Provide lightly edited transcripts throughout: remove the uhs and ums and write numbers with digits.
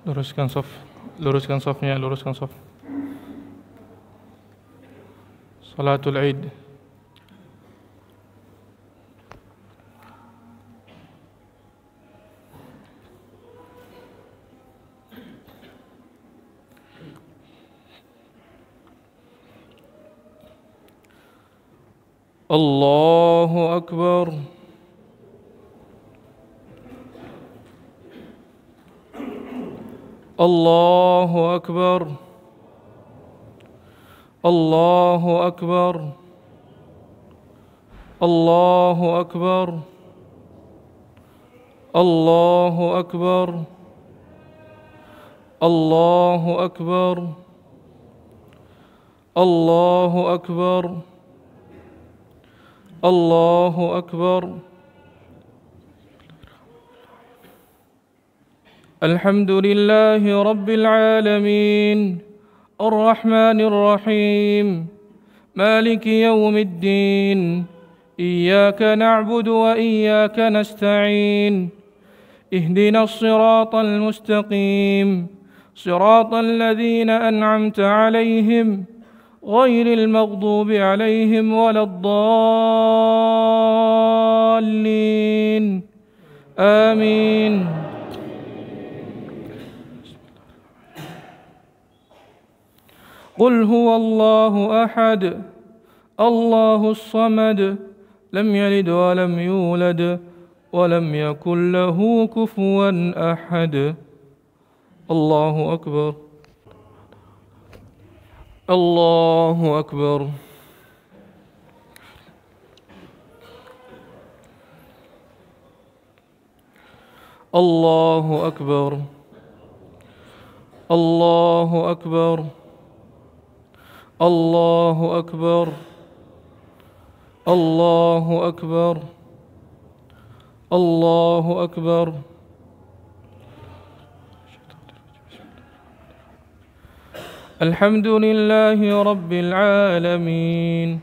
Luruskan shaf, luruskan shafnya, luruskan shaf. Salatul Id. Allahu Akbar. Allahu Akbar. Allahu Akbar. Allahu Akbar. Allahu Akbar. Allahu Akbar. Allahu Akbar. Allahu Akbar. الحمد لله رب العالمين الرحمن الرحيم مالك يوم الدين إياك نعبد وإياك نستعين اهدنا الصراط المستقيم صراط الذين أنعمت عليهم غير المغضوب عليهم ولا الضالين آمين. قل هو الله أحد الله الصمد لم يلد ولم يولد ولم يكن له كفوا أحد. الله أكبر. الله أكبر. الله أكبر. الله أكبر. الله أكبر. الله أكبر. الله أكبر. الحمد لله رب العالمين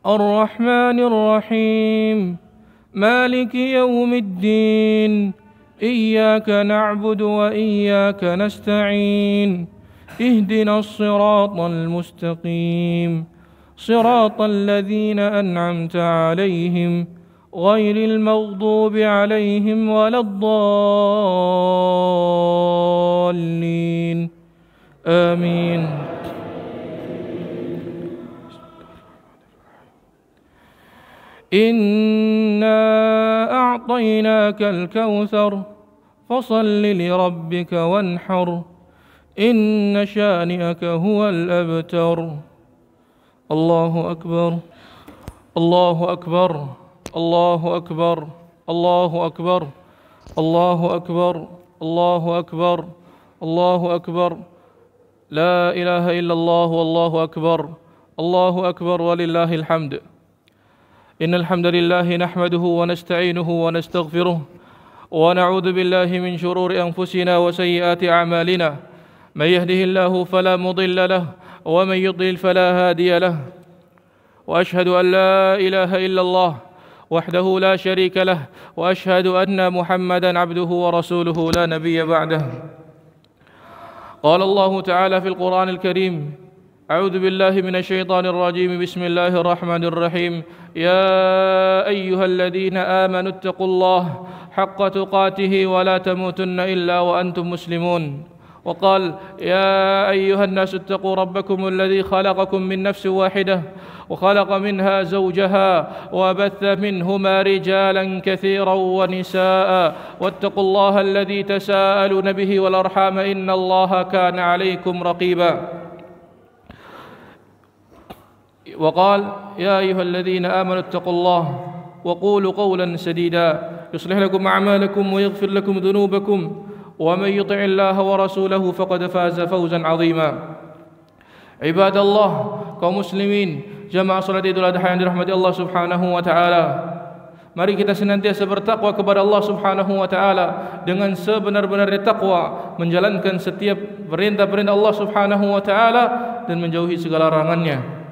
الرحمن الرحيم مالك يوم الدين إياك نعبد وإياك نستعين اهدنا الصراط المستقيم صراط الذين أنعمت عليهم غير المغضوب عليهم ولا الضالين آمين. إنا أعطيناك الكوثر فصل لربك وانحر إن شانئك هو الأبتر. الله أكبر. الله أكبر. الله أكبر. الله أكبر. الله أكبر. الله أكبر. الله أكبر. لا إله إلا الله والله أكبر. الله أكبر ولله الحمد. إن الحمد لله نحمده ونستعينه ونستغفره ونعوذ بالله من شرور أنفسنا وسيئات أعمالنا من يهده الله فلا مضل له ومن يضلل فلا هادي له وأشهد أن لا إله إلا الله وحده لا شريك له وأشهد أن محمدا عبده ورسوله لا نبي بعده. قال الله تعالى في القرآن الكريم أعوذ بالله من الشيطان الرجيم بسم الله الرحمن الرحيم يا أيها الذين آمنوا اتقوا الله حق تقاته ولا تموتن إلا وأنتم مسلمون وقال يا أيها الناس اتقوا ربكم الذي خلقكم من نفس واحدة وخلق منها زوجها وبث منهما رجالا كثيرا ونساء واتقوا الله الذي تساءلون به والأرحام إن الله كان عليكم رقيبا وقال يا أيها الذين آمنوا اتقوا الله وقولوا قولا سديدا يصلح لكم أعمالكم ويغفر لكم ذنوبكم ومن يطع الله ورسوله فقد فاز فوزا عظيما عباد الله kaum muslimin jamaah salat Idul Adha yang dirahmati Allah Subhanahu wa taala, mari kita senantiasa bertakwa kepada Allah Subhanahu wa taala dengan sebenar-benarnya takwa, menjalankan setiap perintah-perintah Allah Subhanahu wa taala dan menjauhi segala larangannya.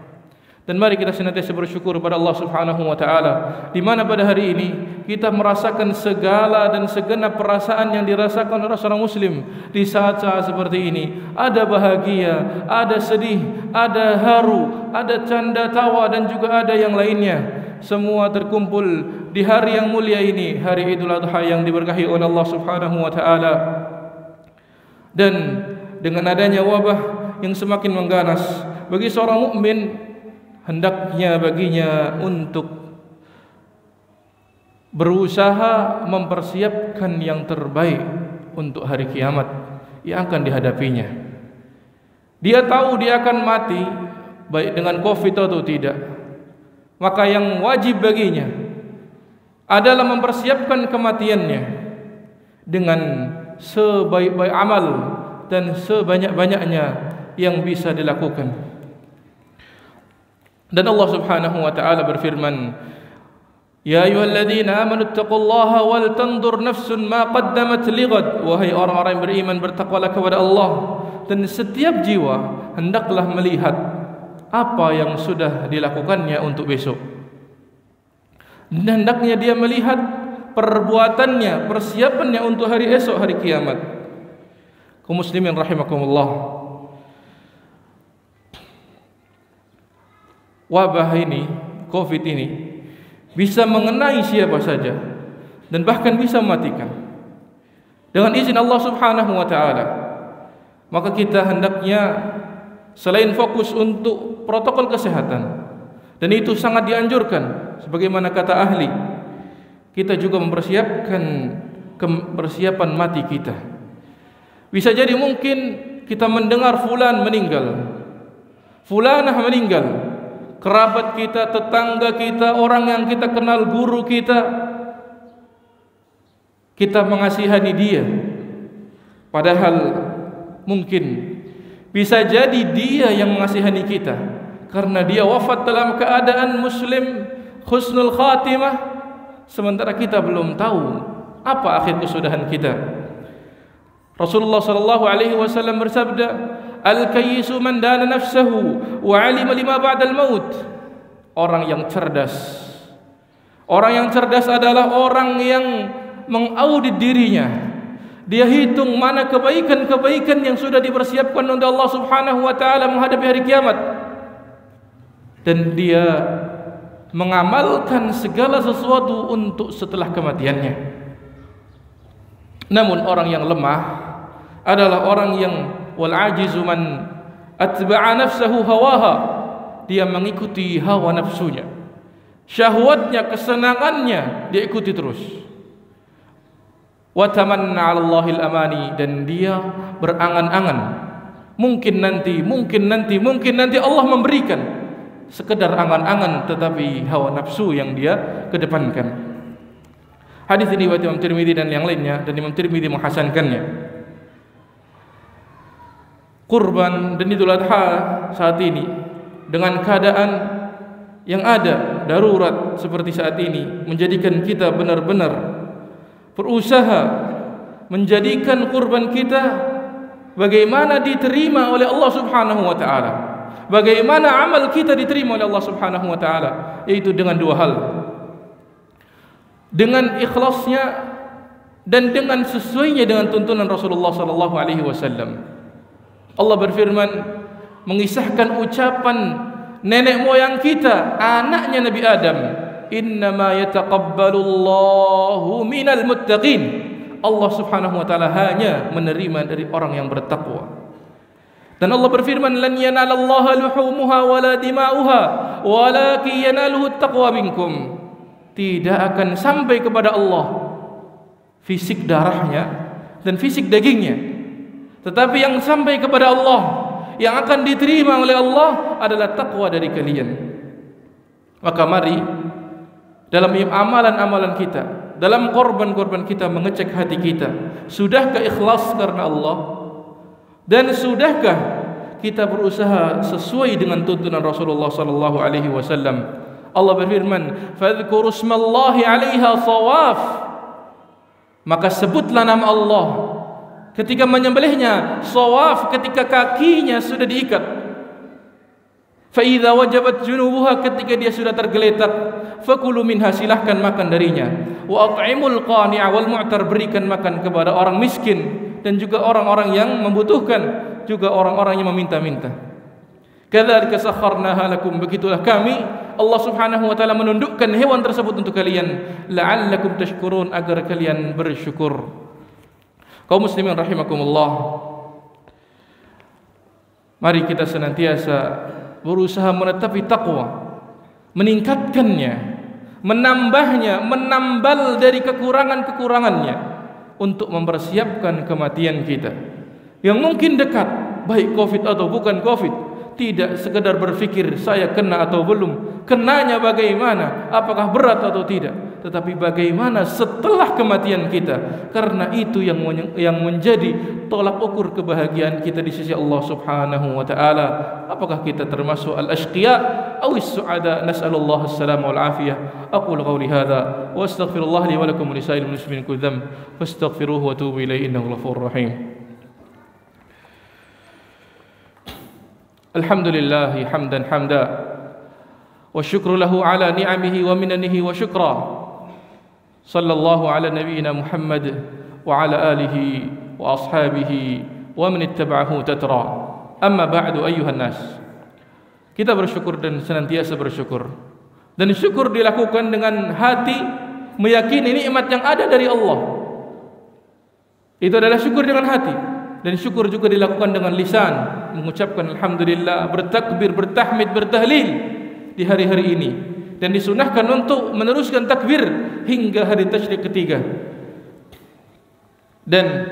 Dan mari kita senantiasa bersyukur kepada Allah Subhanahu wa taala, di mana pada hari ini kita merasakan segala dan segenap perasaan yang dirasakan oleh seorang muslim di saat-saat seperti ini. Ada bahagia, ada sedih, ada haru, ada canda tawa dan juga ada yang lainnya. Semua terkumpul di hari yang mulia ini, hari Idul Adha yang diberkahi oleh Allah Subhanahu wa taala. Dan dengan adanya wabah yang semakin mengganas, bagi seorang mukmin hendaknya baginya untuk berusaha mempersiapkan yang terbaik untuk hari kiamat yang akan dihadapinya. Dia tahu dia akan mati, baik dengan COVID atau tidak. Maka yang wajib baginya adalah mempersiapkan kematiannya dengan sebaik-baik amal dan sebanyak-banyaknya yang bisa dilakukan. Dan Allah Subhanahu wa taala berfirman, ya ayyuhalladzina amanu taqullaha wal tandur nafsun ma qaddamat lighad. Wahai orang-orang yang beriman, bertakwalah kepada Allah, dan setiap jiwa hendaklah melihat apa yang sudah dilakukannya untuk besok. Dan hendaknya dia melihat perbuatannya, persiapannya untuk hari esok, hari kiamat. Kaum muslimin rahimakumullah, wabah ini, COVID ini bisa mengenai siapa saja dan bahkan bisa mematikan dengan izin Allah Subhanahu wa taala. Maka kita hendaknya selain fokus untuk protokol kesehatan, dan itu sangat dianjurkan sebagaimana kata ahli, kita juga mempersiapkan persiapan mati kita. Bisa jadi mungkin kita mendengar fulan meninggal, fulanah meninggal, kerabat kita, tetangga kita, orang yang kita kenal, guru kita, kita mengasihani dia. Padahal mungkin bisa jadi dia yang mengasihani kita, karena dia wafat dalam keadaan muslim husnul khatimah, sementara kita belum tahu apa akhir kesudahan kita. Rasulullah sallallahu alaihi wasallam bersabda, al-kayyisu man dana nafsahu wa 'alima lima ba'dal maut. Orang yang cerdas adalah orang yang mengaudit dirinya. Dia hitung mana kebaikan-kebaikan yang sudah dipersiapkan oleh Allah Subhanahu wa taala menghadapi hari kiamat, dan dia mengamalkan segala sesuatu untuk setelah kematiannya. Namun orang yang lemah adalah orang yang wal ajizu man atba'a nafsahu hawaha. Dia mengikuti hawa nafsunya, syahwatnya, kesenangannya dia ikuti terus. Wa tamanna 'ala Allahil amani, dan dia berangan-angan mungkin nanti Allah memberikan. Sekedar angan-angan, tetapi hawa nafsu yang dia kedepankan. Hadis ini riwayat Imam Tirmidzi dan yang lainnya, dan Imam Tirmidzi menghasankannya. Kurban dan Idul Adha saat ini dengan keadaan yang ada darurat seperti saat ini menjadikan kita benar-benar berusaha menjadikan kurban kita bagaimana diterima oleh Allah Subhanahu wa taala. Bagaimana amal kita diterima oleh Allah Subhanahu wa taala, yaitu dengan dua hal. Dengan ikhlasnya dan dengan sesuainya dengan tuntunan Rasulullah sallallahu alaihi wasallam. Allah berfirman mengisahkan ucapan nenek moyang kita, anaknya Nabi Adam, innama yataqabbalullahu minal muttaqin. Allah Subhanahu wa taala hanya menerima dari orang yang bertakwa. Dan Allah berfirman, lan yanalallaha luhumuha wala dima'uha walakin yanaluhu taqwa minkum. Tidak akan sampai kepada Allah fisik darahnya dan fisik dagingnya, tetapi yang sampai kepada Allah, yang akan diterima oleh Allah adalah takwa dari kalian. Maka mari dalam amalan-amalan kita, dalam korban-korban kita mengecek hati kita. Sudahkah ikhlas karena Allah? Dan sudahkah kita berusaha sesuai dengan tuntunan Rasulullah sallallahu alaihi wasallam? Allah berfirman, "Fadhkuru ismallahi 'alaiha shawaf." Maka sebutlah nama Allah ketika menyembelihnya, shawaf, ketika kakinya sudah diikat. Fa idza wajabat junubuha, ketika dia sudah tergeletak, fakulu minha, silahkan makan darinya. Wa at'imul qani'a wal mu'tar, berikan makan kepada orang miskin dan juga orang-orang yang membutuhkan, juga orang-orang yang meminta-minta. Kadzalika sakharnaha lakum, begitulah kami Allah Subhanahu wa taala menundukkan hewan tersebut untuk kalian, la'allakum tashkurun, agar kalian bersyukur. Kaum muslimin rahimakumullah, mari kita senantiasa berusaha menetapi takwa, meningkatkannya, menambahnya, menambal dari kekurangan-kekurangannya untuk mempersiapkan kematian kita yang mungkin dekat, baik Covid atau bukan Covid. Tidak sekedar berfikir saya kena atau belum, kenanya bagaimana, apakah berat atau tidak, tetapi bagaimana setelah kematian kita, karena itu yang menjadi tolak ukur kebahagiaan kita di sisi Allah Subhanahu wa taala. Apakah kita termasuk al-ashqiya atau as-su'ada? Nas'alullah as-salama wal afiyah. Aqulu qawli hadza wa astaghfirullah li wa lakum wa lisa'il muslimin kulli dhanb fastaghfiruhu wa tubu ilayhi innahu ghafurur rahim. Alhamdulillah hamdan hamda wa syukru lahu ala ni'amihi wa minanihi wa syukra. Sallallahu ala nabiyyina Muhammad wa ala alihi wa ashabihi wa man ittaba'ahu tatra. Amma ba'du ayyuhan nas. Kita bersyukur dan senantiasa bersyukur. Dan syukur dilakukan dengan hati meyakini nikmat yang ada dari Allah. Itu adalah syukur dengan hati. Dan syukur juga dilakukan dengan lisan, mengucapkan alhamdulillah, bertakbir, bertahmid, bertahlil di hari-hari ini. Dan disunahkan untuk meneruskan takbir hingga hari tasyrik ketiga. Dan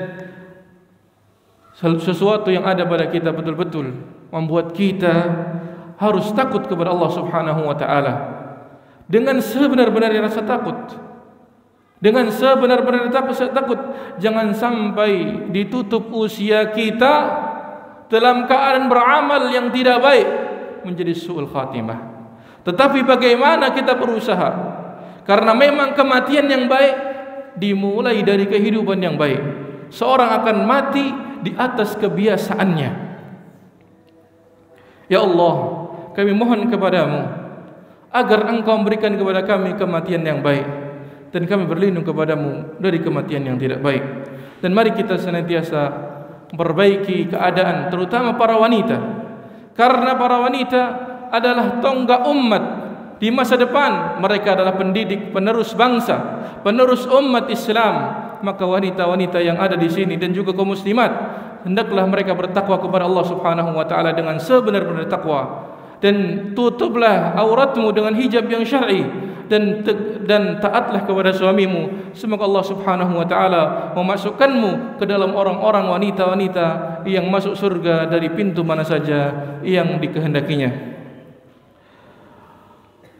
sesuatu yang ada pada kita betul-betul membuat kita harus takut kepada Allah Subhanahu wa taala dengan sebenar-benarnya rasa takut. Dengan sebenar-benar takut, jangan sampai ditutup usia kita dalam keadaan beramal yang tidak baik, menjadi su'ul khatimah. Tetapi bagaimana kita berusaha, karena memang kematian yang baik dimulai dari kehidupan yang baik. Seorang akan mati di atas kebiasaannya. Ya Allah, kami mohon kepadamu agar Engkau memberikan kepada kami kematian yang baik, dan kami berlindung kepadamu dari kematian yang tidak baik. Dan mari kita senantiasa memperbaiki keadaan, terutama para wanita, karena para wanita adalah tonggak umat di masa depan. Mereka adalah pendidik, penerus bangsa, penerus umat Islam. Maka wanita-wanita yang ada di sini dan juga kaum muslimat, hendaklah mereka bertakwa kepada Allah Subhanahu wa taala dengan sebenar-benar takwa. Dan tutuplah auratmu dengan hijab yang syar'i, dan taatlah kepada suamimu. Semoga Allah Subhanahu wa taala memasukkanmu ke dalam orang-orang wanita-wanita yang masuk surga dari pintu mana saja yang dikehendakinya.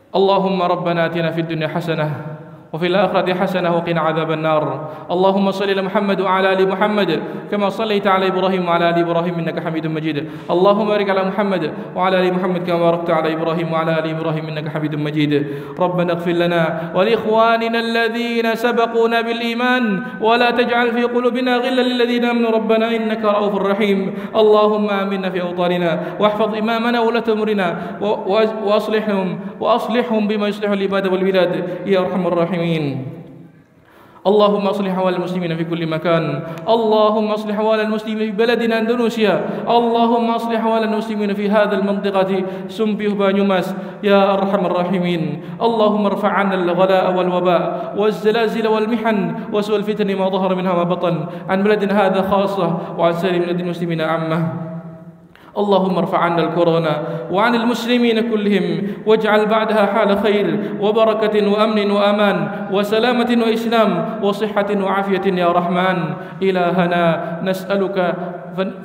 Allahumma rabbana atina fid dunya hasanah وفي الآخرة حسنة وقنا عذاب النار. اللهم صل على محمد وعلى آل محمد كما صليت على إبراهيم وعلى آل إبراهيم إنك حميد مجيد. اللهم بارك على محمد وعلى آل محمد كما باركت على إبراهيم وعلى آل إبراهيم إنك حميد مجيد. ربنا اغفر لنا ولإخواننا الذين سبقونا بالإيمان ولا تجعل في قلوبنا غلا للذين آمنوا ربنا إنك رؤوف رحيم. اللهم آمنا في أوطاننا واحفظ إمامنا وولاة أمورنا وأصلحهم بما يصلح العباد والبلاد يا أرحم الراحمين. اللهم اصلح احوال المسلمين في كل مكان اللهم اصلح احوال المسلمين في بلدنا اندونيسيا اللهم اصلح احوال المسلمين في هذا المنطقه سمبيه بانيوماس يا ارحم الراحمين اللهم ارفع عنا الغلاء والوباء والزلازل والمحن وسوء الفتن ما ظهر منها ما بطن عن بلدنا هذا خاصه وعن سائر بلاد المسلمين عامه اللهم ارفع عنا الكورونا وعن المسلمين كلهم واجعل بعدها حال خير وبركة وأمن وأمان وسلامة وإسلام وصحة وعافية يا رحمن إلهنا نسألك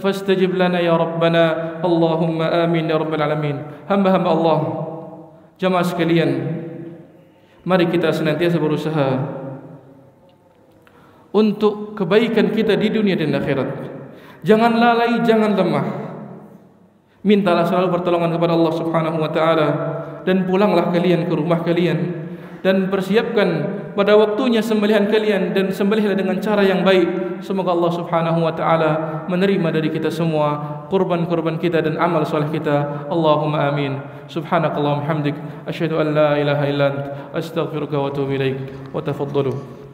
فاستجب لنا يا ربنا اللهم آمين يا رب العالمين. Hamba-hamba Allah, jamaah sekalian, mari kita senantiasa berusaha untuk kebaikan kita di dunia dan akhirat. Jangan lalai, jangan lemah. Mintalah selalu pertolongan kepada Allah Subhanahu wa taala dan pulanglah kalian ke rumah kalian dan persiapkan pada waktunya sembelihan kalian dan sembelihlah dengan cara yang baik. Semoga Allah Subhanahu wa taala menerima dari kita semua kurban-kurban kita dan amal soleh kita. Allahumma amin. Subhanakallahumma hamdik asyhadu an la ilaha illa anta astaghfiruka wa atubu ilaik. Wa tafaddalu.